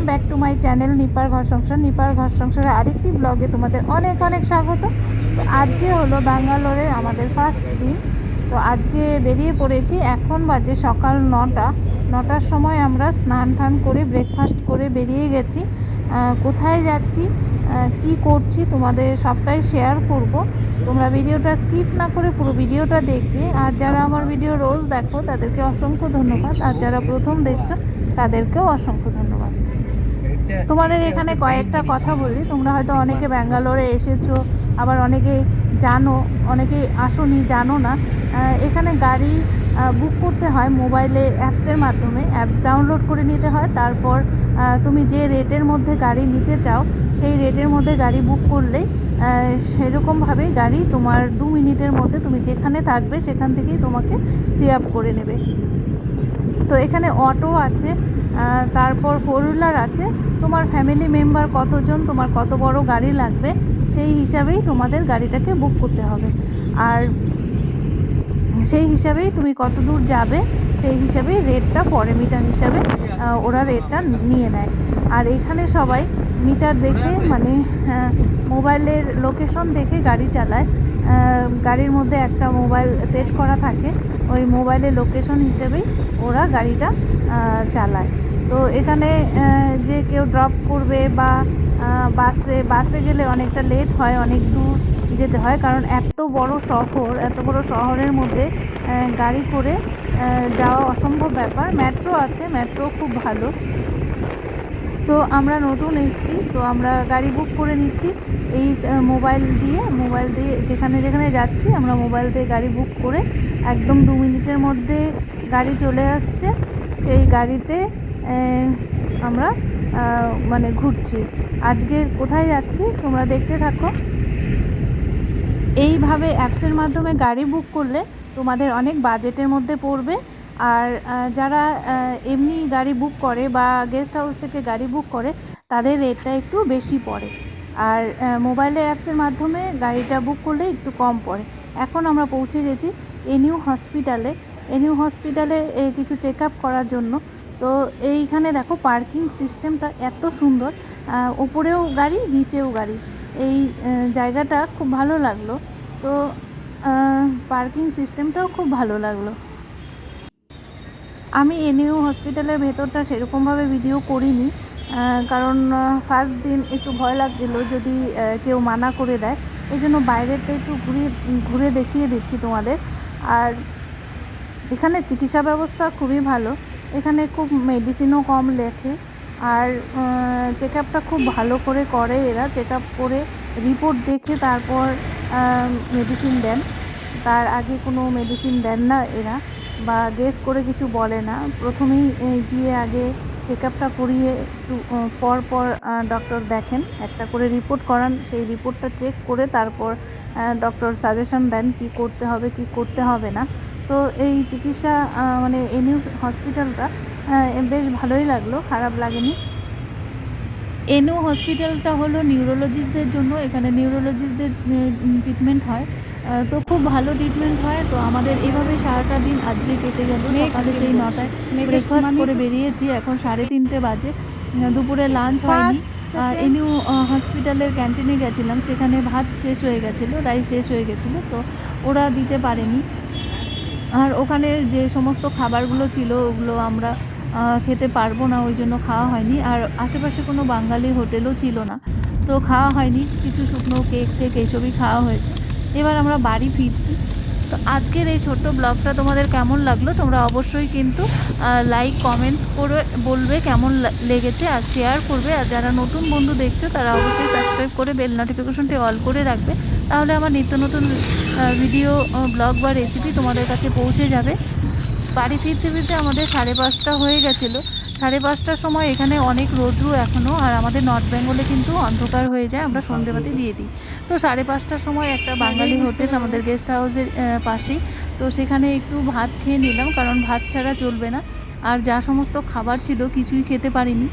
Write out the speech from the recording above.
Welcome back to my channel নিপার ঘর সংসার। নিপার ঘর সংসারের আরেকটি ব্লগে তোমাদের অনেক অনেক স্বাগত। তো আজকে হলো ব্যাঙ্গালোরের আমাদের ফার্স্ট দিন। তো আজকে বেরিয়ে পড়েছি, এখন বাজে সকাল 9টার সময় আমরা স্নান টান করে ব্রেকফাস্ট করে বেরিয়ে গেছি। কোথায় যাচ্ছি, কি করছি তোমাদের সবটাই শেয়ার করব। তোমরা ভিডিওটা স্কিপ না করে পুরো ভিডিওটা দেখবে। আর যারা আমার ভিডিও রোজ দেখো তাদেরকে অসংখ্য ধন্যবাদ, আর যারা প্রথম দেখছো তাদেরকেও অসংখ্য ধন্যবাদ। তোমাদের এখানে কয়েকটা কথা বলি, তোমরা হয়তো অনেকে ব্যাঙ্গালোরে এসেছো, আবার অনেকে জানো, অনেকে আসোনি জানো না। এখানে গাড়ি বুক করতে হয় মোবাইলে অ্যাপসের মাধ্যমে, অ্যাপস ডাউনলোড করে নিতে হয়। তারপর তুমি যে রেটের মধ্যে গাড়ি নিতে চাও সেই রেটের মধ্যে গাড়ি বুক করলেই সেরকমভাবে গাড়ি তোমার 2 মিনিটের মধ্যে তুমি যেখানে থাকবে সেখান থেকেই তোমাকে সি আপ করে নেবে। তো এখানে অটো আছে, তারপর 4 হুইলার আছে। তোমার ফ্যামিলি মেম্বার কতজন, তোমার কত বড় গাড়ি লাগবে সেই হিসাবেই তোমাদের গাড়িটাকে বুক করতে হবে। আর সেই হিসাবেই তুমি কত দূর যাবে সেই হিসাবেই রেটটা পরে মিটার হিসাবে ওরা রেটটা নিয়ে নেয়। আর এখানে সবাই মিটার দেখে মানে মোবাইলের লোকেশন দেখে গাড়ি চালায়। গাড়ির মধ্যে একটা মোবাইল সেট করা থাকে, ওই মোবাইলের লোকেশন হিসেবেই ওরা গাড়িটা চালায়। তো এখানে যে কেউ ড্রপ করবে বা বাসে গেলে অনেকটা লেট হয়, অনেক দূর যেতে হয়, কারণ এত বড় শহরের মধ্যে গাড়ি করে যাওয়া অসম্ভব ব্যাপার। মেট্রো আছে, মেট্রো খুব ভালো। তো আমরা নতুন এসেছি, তো আমরা গাড়ি বুক করে নিচ্ছি এই মোবাইল দিয়ে যেখানে যেখানে যাচ্ছি আমরা মোবাইল দিয়ে গাড়ি বুক করে একদম 2 মিনিটের মধ্যে গাড়ি চলে আসছে। সেই গাড়িতে আমরা মানে ঘুরছি। আজকে কোথায় যাচ্ছি তোমরা দেখতে থাকো। এইভাবে অ্যাপসের মাধ্যমে গাড়ি বুক করলে তোমাদের অনেক বাজেটের মধ্যে পড়বে। আর যারা এমনি গাড়ি বুক করে বা গেস্ট হাউস থেকে গাড়ি বুক করে তাদের রেটটা একটু বেশি পড়ে। আর মোবাইলের অ্যাপসের মাধ্যমে গাড়িটা বুক করলে একটু কম পড়ে। এখন আমরা পৌঁছে গেছি এনইউ হসপিটালে কিছু চেক আপ করার জন্য। তো এইখানে দেখো পার্কিং সিস্টেমটা এত সুন্দর, উপরেও গাড়ি নিচেও গাড়ি, এই জায়গাটা খুব ভালো লাগলো। তো পার্কিং সিস্টেমটাও খুব ভালো লাগলো। আমি এনইউ হসপিটালের ভেতরটা সেরকমভাবে ভিডিও করিনি, কারণ ফার্স্ট দিন একটু ভয় লাগছিলো যদি কেউ মানা করে দেয়, এই জন্য বাইরেরটা একটু ঘুরে দেখিয়ে দিচ্ছি তোমাদের। আর এখানে চিকিৎসা ব্যবস্থা খুবই ভালো, এখানে খুব মেডিসিনও কম লেখে। আর চেক আপটা খুব ভালো করে এরা চেক আপ করে রিপোর্ট দেখে তারপর মেডিসিন দেন। তার আগে কোনো মেডিসিন দেন না এরা, বা গেস করে কিছু বলে না। প্রথমেই গিয়ে আগে চেক আপটা করিয়ে একটু পর ডক্টর দেখেন, একটা করে রিপোর্ট করান, সেই রিপোর্টটা চেক করে তারপর ডক্টর সাজেশন দেন কি করতে হবে কি করতে হবে না। তো এই চিকিৎসা মানে এনইউ হসপিটালটা বেশ ভালোই লাগলো, খারাপ লাগেনি। এনইউ হসপিটালটা হলো নিউরোলজিস্টদের জন্য, এখানে নিউরোলজিস্টদের ট্রিটমেন্ট হয়। তো খুব ভালো ট্রিটমেন্ট হয়। তো আমাদের এভাবে সারাটা দিন আজকে কেটে গেল। সকালে সেই 9টায় ব্রেকফাস্ট করে বেরিয়েছি, এখন 3:30 বাজে, দুপুরে লাঞ্চ হয়নি। এনইউ হসপিটালের ক্যান্টিনে গেছিলাম, সেখানে ভাত শেষ হয়ে গেছিলো, রাইস শেষ হয়ে গেছিলো, তো ওরা দিতে পারেনি। আর ওখানে যে সমস্ত খাবারগুলো ছিল ওগুলো আমরা খেতে পারবো না, ওই জন্য খাওয়া হয়নি। আর আশেপাশে কোনো বাঙালি হোটেলও ছিল না, তো খাওয়া হয়নি। কিছু শুকনো কেক টেক এইসবই খাওয়া হয়েছে। এবার আমরা বাড়ি ফিরছি। তো আজকের এই ছোট্ট ব্লগটা তোমাদের কেমন লাগলো তোমরা অবশ্যই কিন্তু লাইক কমেন্ট করে বলবে কেমন লেগেছে, আর শেয়ার করবে। আর যারা নতুন বন্ধু দেখছো তারা অবশ্যই সাবস্ক্রাইব করে বেল নোটিফিকেশনটি অল করে রাখবে, তাহলে আমার নিত্য নতুন ভিডিও ব্লগ বা রেসিপি তোমাদের কাছে পৌঁছে যাবে। বাড়ি ফিরতে ফিরতে আমাদের 5:30 হয়ে গেছিলো। 5:30টার সময় এখানে অনেক রৌদ্র এখনও, আর আমাদের নর্থ বেঙ্গলে কিন্তু অন্ধকার হয়ে যায়, আমরা সন্ধেবাতি দিয়ে দিই। তো 5:30টার সময় একটা বাঙালি হোটেল আমাদের গেস্ট হাউসের পাশেই, তো সেখানে একটু ভাত খেয়ে নিলাম, কারণ ভাত ছাড়া চলবে না। আর যা সমস্ত খাবার ছিল কিছুই খেতে পারিনি,